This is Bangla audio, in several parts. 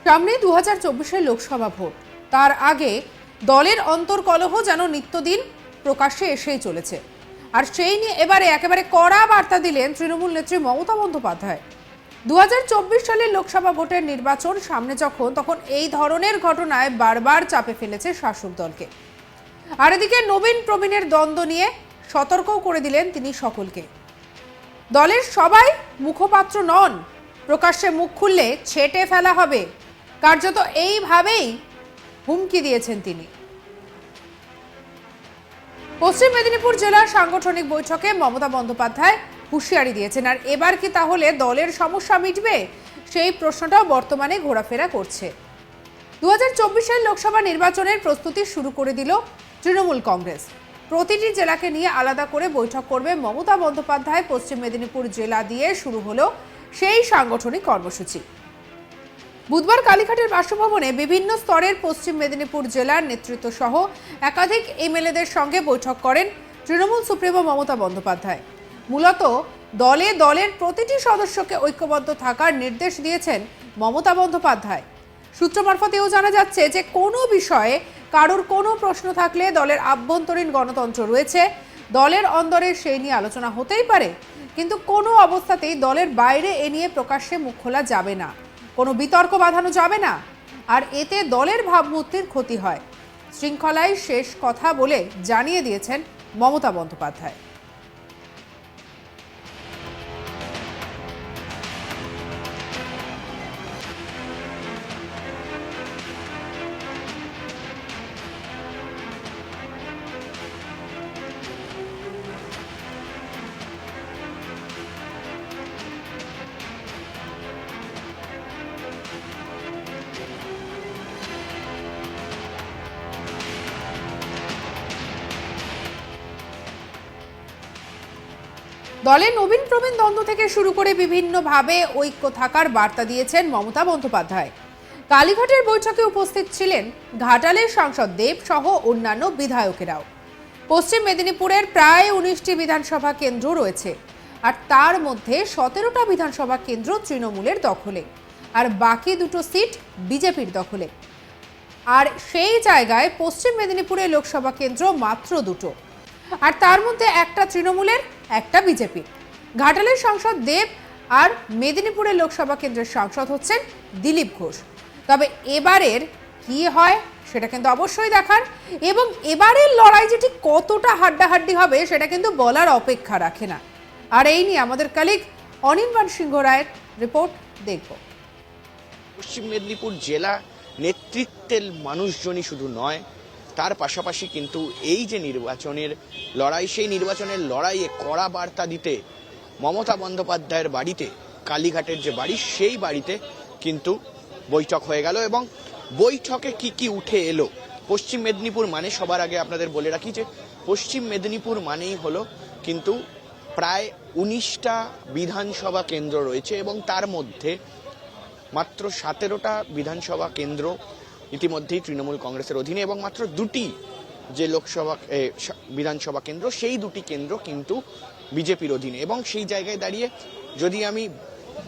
সামনে 2024-এর লোকসভা ভোট। তার আগে দলের অন্তর্কলহ যেন নিত্যদিন প্রকাশ্যে এসেই চলেছে। আর সেই নিয়ে এবারে একেবারে কড়া বার্তা দিলেন তৃণমূল নেত্রী মমতা বন্দ্যোপাধ্যায়। 2024 সালের লোকসভা ভোটের নির্বাচন সামনে তখন এই ধরনের ঘটনায় বারবার চাপে ফেলেছে শাসক দলকে। আর এদিকে নবীন প্রবীণের দ্বন্দ্ব নিয়ে সতর্কও করে দিলেন তিনি সকলকে। দলের সবাই মুখপাত্র নন, প্রকাশ্যে মুখ খুললে ছেঁটে ফেলা হবে, কার্যত এইভাবেই হুমকি দিয়েছেন তিনি। পশ্চিম মেদিনীপুর জেলার সাংগঠনিক বৈঠকে মমতা বন্দ্যোপাধ্যায় হুঁশিয়ারি দিয়েছেন। আর এবার কি তাহলে দলের সমস্যা মিটবে, সেই প্রশ্নটাও বর্তমানে ঘোরাফেরা করছে। 2024 লোকসভা নির্বাচনের প্রস্তুতি শুরু করে দিল তৃণমূল কংগ্রেস। প্রতিটি জেলাকে নিয়ে আলাদা করে বৈঠক করবে মমতা বন্দ্যোপাধ্যায়। পশ্চিম মেদিনীপুর জেলা দিয়ে শুরু হলো সেই সাংগঠনিক কর্মসূচি। বুধবার কালীঘাটের বাসভবনে বিভিন্ন স্তরের পশ্চিম মেদিনীপুর জেলার নেতৃত্ব সহ একাধিক এমএলএদের সঙ্গে বৈঠক করেন তৃণমূল সুপ্রিমো মমতা বন্দ্যোপাধ্যায়। মূলত দলের প্রতিটি সদস্যকে ঐক্যবদ্ধ থাকার নির্দেশ দিয়েছেন মমতা বন্দ্যোপাধ্যায়। সূত্র মারফত এও জানা যাচ্ছে যে কোনো বিষয়ে কারোর কোনো প্রশ্ন থাকলে দলের আভ্যন্তরীণ গণতন্ত্র রয়েছে, দলের অন্দরে সেই নিয়ে আলোচনা হতেই পারে, কিন্তু কোনো অবস্থাতেই দলের বাইরে এ নিয়ে প্রকাশ্যে মুখ খোলা যাবে না, কোনো বিতর্ক বাঁধানো যাবে না। আর এতে দলের ভাবমূর্তির ক্ষতি হয়। শৃঙ্খলায় শেষ কথা বলে জানিয়ে দিয়েছেন মমতা বন্দ্যোপাধ্যায়। দলে নবীন প্রবীণ দ্বন্দ্ব থেকে শুরু করে বিভিন্নভাবে ঐক্য থাকার বার্তা দিয়েছেন মমতা বন্দ্যোপাধ্যায়। কালীঘাটের বৈঠকে উপস্থিত ছিলেন ঘাটালের সাংসদ দেব সহ অন্যান্য বিধায়কেরাও। পশ্চিম মেদিনীপুরের প্রায় 19টি বিধানসভা কেন্দ্র রয়েছে, আর তার মধ্যে 17টা বিধানসভা কেন্দ্র তৃণমূলের দখলে, আর বাকি দুটো সিট বিজেপির দখলে। আর সেই জায়গায় পশ্চিম মেদিনীপুরের লোকসভা কেন্দ্র মাত্র দুটো, আর তার মধ্যে একটা তৃণমূলের, একটা বিজেপির। ঘাটালের সাংসদ দেব আর মেদিনীপুরের লোকসভা কেন্দ্রের সাংসদ হচ্ছেন দিলীপ ঘোষ। তবে এবারের কি হয় সেটা কিন্তু অবশ্যই দেখার, এবং এবারের লড়াই যেটি কতটা হাড্ডাহাড্ডি হবে সেটা কিন্তু বলার অপেক্ষা রাখে না। আর এই নিয়ে আমাদের কালিগ অনির্বাণ সিংহ রায়ের রিপোর্ট দেখব। পশ্চিম মেদিনীপুর জেলা নেতৃত্বের মানুষজনই শুধু নয়, তার পাশাপাশি কিন্তু এই যে নির্বাচনের লড়াই, সেই নির্বাচনের লড়াইয়ে কড়া বার্তা দিতে মমতা বন্দ্যোপাধ্যায়ের বাড়িতে, কালীঘাটের যে বাড়ি, সেই বাড়িতে কিন্তু বৈঠক হয়ে গেল। এবং বৈঠকে কি কি উঠে এলো, পশ্চিম মেদিনীপুর মানে সবার আগে আপনাদের বলে রাখি যে পশ্চিম মেদিনীপুর মানেই হলো কিন্তু প্রায় 19টা বিধানসভা কেন্দ্র রয়েছে, এবং তার মধ্যে মাত্র 17টা বিধানসভা কেন্দ্র ইতিমধ্যেই তৃণমূল কংগ্রেসের অধীনে, এবং মাত্র দুটি যে লোকসভা বিধানসভা কেন্দ্র, সেই দুটি কেন্দ্র কিন্তু বিজেপির অধীনে। এবং সেই জায়গায় দাঁড়িয়ে যদি আমি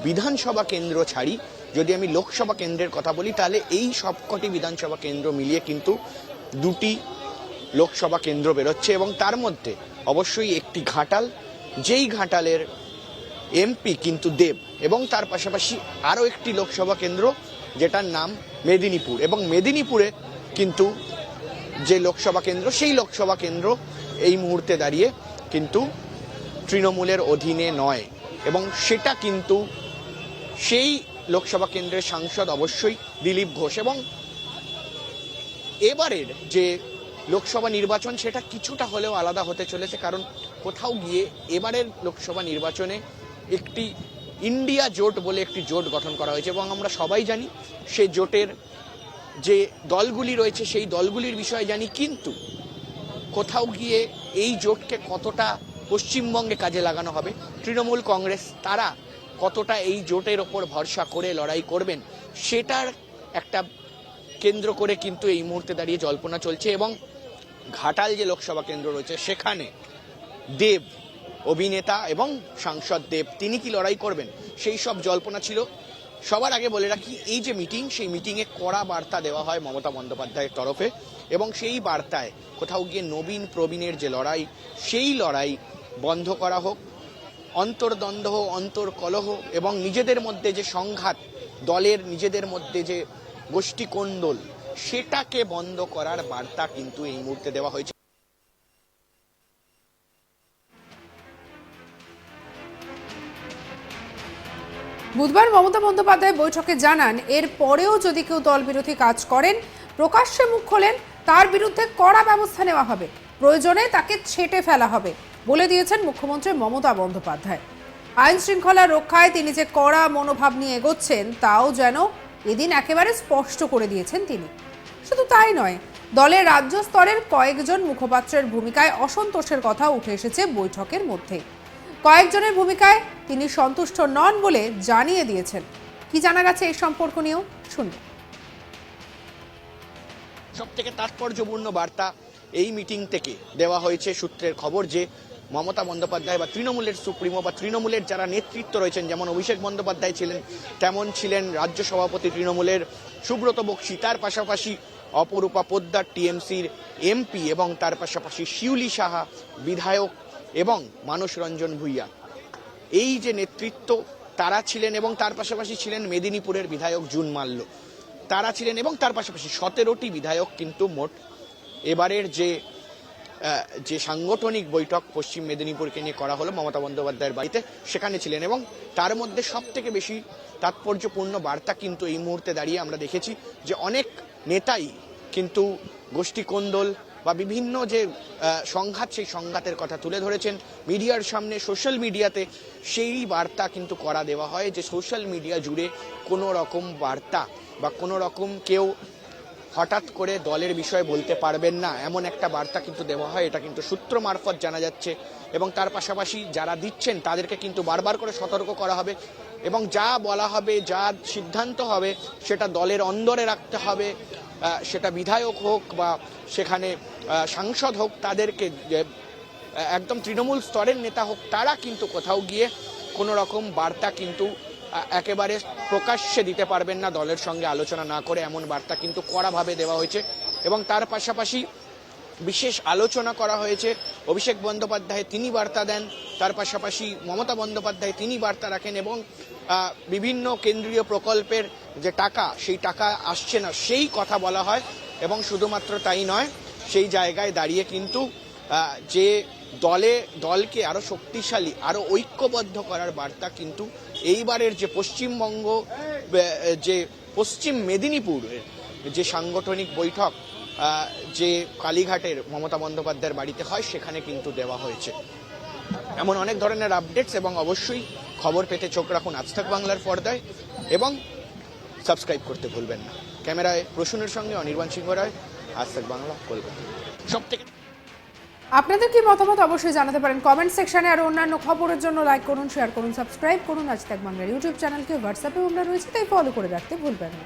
বিধানসভা কেন্দ্র ছাড়ি, যদি আমি লোকসভা কেন্দ্রের কথা বলি, তাহলে এই সবকটি বিধানসভা কেন্দ্র মিলিয়ে কিন্তু দুটি লোকসভা কেন্দ্র বেরোচ্ছে, এবং তার মধ্যে অবশ্যই একটি ঘাটাল, যেই ঘাটালের এমপি কিন্তু দেব, এবং তার পাশাপাশি আরও একটি লোকসভা কেন্দ্র যেটার নাম মেদিনীপুর। এবং মেদিনীপুরে কিন্তু যে লোকসভা কেন্দ্র, সেই লোকসভা কেন্দ্র এই মুহূর্তে দাঁড়িয়ে কিন্তু তৃণমূলের অধীনে নয়, এবং সেটা কিন্তু সেই লোকসভা কেন্দ্রের সাংসদ অবশ্যই দিলীপ ঘোষ। এবং এবারের যে লোকসভা নির্বাচন সেটা কিছুটা হলেও আলাদা হতে চলেছে, কারণ কোথাও গিয়ে এবারের লোকসভা নির্বাচনে একটি ইন্ডিয়া জোট বলে একটি জোট গঠন করা হয়েছে, এবং আমরা সবাই জানি সেই জোটের যে দলগুলি রয়েছে সেই দলগুলির বিষয়ে জানি, কিন্তু কোথাও গিয়ে এই জোটকে কতটা পশ্চিমবঙ্গে কাজে লাগানো হবে, তৃণমূল কংগ্রেস তারা কতটা এই জোটের ওপর ভরসা করে লড়াই করবেন, সেটার একটা কেন্দ্র করে কিন্তু এই মুহূর্তে দাঁড়িয়ে জল্পনা চলছে। এবং ঘাটাল যে লোকসভা কেন্দ্র রয়েছে সেখানে দেব, অভিনেতা এবং সাংসদ দেব, তিনি কি লড়াই করবেন সেই সব জল্পনা ছিল। সবার আগে বলে রাখি, এই যে মিটিং, সেই মিটিংয়ে কড়া বার্তা দেওয়া হয় মমতা বন্দ্যোপাধ্যায়ের তরফে, এবং সেই বার্তায় কোথাও গিয়ে নবীন প্রবীণের যে লড়াই, সেই লড়াই বন্ধ করা হোক, অন্তর্দ্বন্দ্ব, অন্তর্কলহ এবং নিজেদের মধ্যে যে সংঘাত, দলের নিজেদের মধ্যে যে গোষ্ঠী কোন্দল, সেটাকে বন্ধ করার বার্তা কিন্তু এই মুহূর্তে দেওয়া হয়েছে। বুধবার মমতা বন্দ্যোপাধ্যায় বৈঠকে জানান, এর পরেও যদি কেউ দল বিরোধী কাজ করেন, প্রকাশ্যে মুখ খোলেন, তার বিরুদ্ধে কড়া ব্যবস্থা নেওয়া হবে, প্রয়োজনে তাকে ছেঁটে ফেলা হবে বলে দিয়েছেন মুখ্যমন্ত্রী মমতা বন্দ্যোপাধ্যায়। আইন শৃঙ্খলা রক্ষায় তিনি যে কড়া মনোভাব নিয়ে এগোচ্ছেন, তাও যেন এদিন একেবারে স্পষ্ট করে দিয়েছেন তিনি। শুধু তাই নয়, দলের রাজ্য স্তরের কয়েকজন মুখপাত্রের ভূমিকায় অসন্তোষের কথা উঠে এসেছে বৈঠকের মধ্যে। কয়েকজনের ভূমিকায় তিনি সন্তুষ্ট নন বলে জানিয়ে দিয়েছেন। কি জানা গেছে এই সম্পর্ক নিয়েও শুনুন। সব থেকে তাৎপর্যপূর্ণ বার্তা এই মিটিং থেকে দেওয়া হয়েছে সূত্রের খবর যে মমতা বন্দ্যোপাধ্যায় বা তৃণমূলের সুপ্রিমো বা তৃণমূলের যারা নেতৃত্ব রয়েছেন, যেমন অভিষেক বন্দ্যোপাধ্যায় ছিলেন, তেমন ছিলেন রাজ্য সভাপতি তৃণমূলের সুব্রত বক্সী, তার পাশাপাশি অপরূপা পোদ্দার টিএমসির এমপি, এবং তার পাশাপাশি শিউলি সাহা বিধায়ক এবং মানস রঞ্জন ভূঁইয়া, এই যে নেতৃত্ব তারা ছিলেন, এবং তার পাশাপাশি ছিলেন মেদিনীপুরের বিধায়ক জুন মাল্য, তারা ছিলেন, এবং তার পাশাপাশি 17টি বিধায়ক কিন্তু মোট এবারের যে সাংগঠনিক বৈঠক পশ্চিম মেদিনীপুরকে নিয়ে করা হলো মমতা বন্দ্যোপাধ্যায়ের বাড়িতে, সেখানে ছিলেন। এবং তার মধ্যে সব থেকে বেশি তাৎপর্যপূর্ণ বার্তা কিন্তু এই মুহূর্তে দাঁড়িয়ে আমরা দেখেছি যে অনেক নেতাই কিন্তু গোষ্ঠী কোন্দল বা বিভিন্ন যে সংঘাত, সেই সংঘাতের কথা তুলে ধরেছেন মিডিয়ার সামনে, সোশ্যাল মিডিয়াতে। সেই বার্তা কিন্তু করা দেওয়া হয় যে সোশ্যাল মিডিয়া জুড়ে কোনো রকম বার্তা বা কোনো রকম কেউ হঠাৎ করে দলের বিষয়ে বলতে পারবেন না, এমন একটা বার্তা কিন্তু দেওয়া হয়। এটা কিন্তু সূত্র মারফত জানা যাচ্ছে, এবং তার পাশাপাশি যারা দিচ্ছেন তাদেরকে কিন্তু বারবার করে সতর্ক করা হবে, এবং যা বলা হবে, যা সিদ্ধান্ত হবে, সেটা দলের অন্দরে রাখতে হবে। সেটা বিধায়ক হোক বা সেখানে সাংসদ হোক, তাদেরকে একদম তৃণমূল স্তরের নেতা হোক, তারা কিন্তু কোথাও গিয়ে কোনো রকম বার্তা কিন্তু একেবারে প্রকাশ্যে দিতে পারবেন না দলের সঙ্গে আলোচনা না করে, এমন বার্তা কিন্তু কড়াভাবে দেওয়া হয়েছে। এবং তার পাশাপাশি বিশেষ আলোচনা করা হয়েছে। অভিষেক বন্দ্যোপাধ্যায় তিনি বার্তা দেন, তার পাশাপাশি মমতা বন্দ্যোপাধ্যায় তিনি বার্তা রাখেন, এবং বিভিন্ন কেন্দ্রীয় প্রকল্পের যে টাকা, সেই টাকা আসছে না সেই কথা বলা হয়। এবং শুধুমাত্র তাই নয়, সেই জায়গায় দাঁড়িয়ে কিন্তু যে দলকে আরো শক্তিশালী, আরো ঐক্যবদ্ধ করার বার্তা কিন্তু এইবারের যে পশ্চিমবঙ্গ, যে পশ্চিম মেদিনীপুরের যে সাংগঠনিক বৈঠক যে কালীঘাটের মমতা বন্দ্যোপাধ্যায়ের বাড়িতে হয়, সেখানে কিন্তু দেওয়া হয়েছে। এমন অনেক ধরনের আপডেটস এবং অবশ্যই খবর পেতে চোখ রাখুন আজ তাক বাংলার পর্দায়, এবং সাবস্ক্রাইব করতে ভুলবেন না। ক্যামেরায় প্রসূনের সঙ্গে অনির্বাণ সিংহ রায়, আজ তাক বাংলা, কলকাতা। সব থেকে আপনাদের কি মতামত অবশ্যই জানাতে পারেন কমেন্ট সেকশনে। আর অন্যান্য খবরের জন্য লাইক করুন, শেয়ার করুন, সাবস্ক্রাইব করুন আজ তাক বাংলার ইউটিউব চ্যানেলকে। হোয়াটসঅ্যাপে আমরা রয়েছে, তাই ফলো করে রাখতে ভুলবেন না।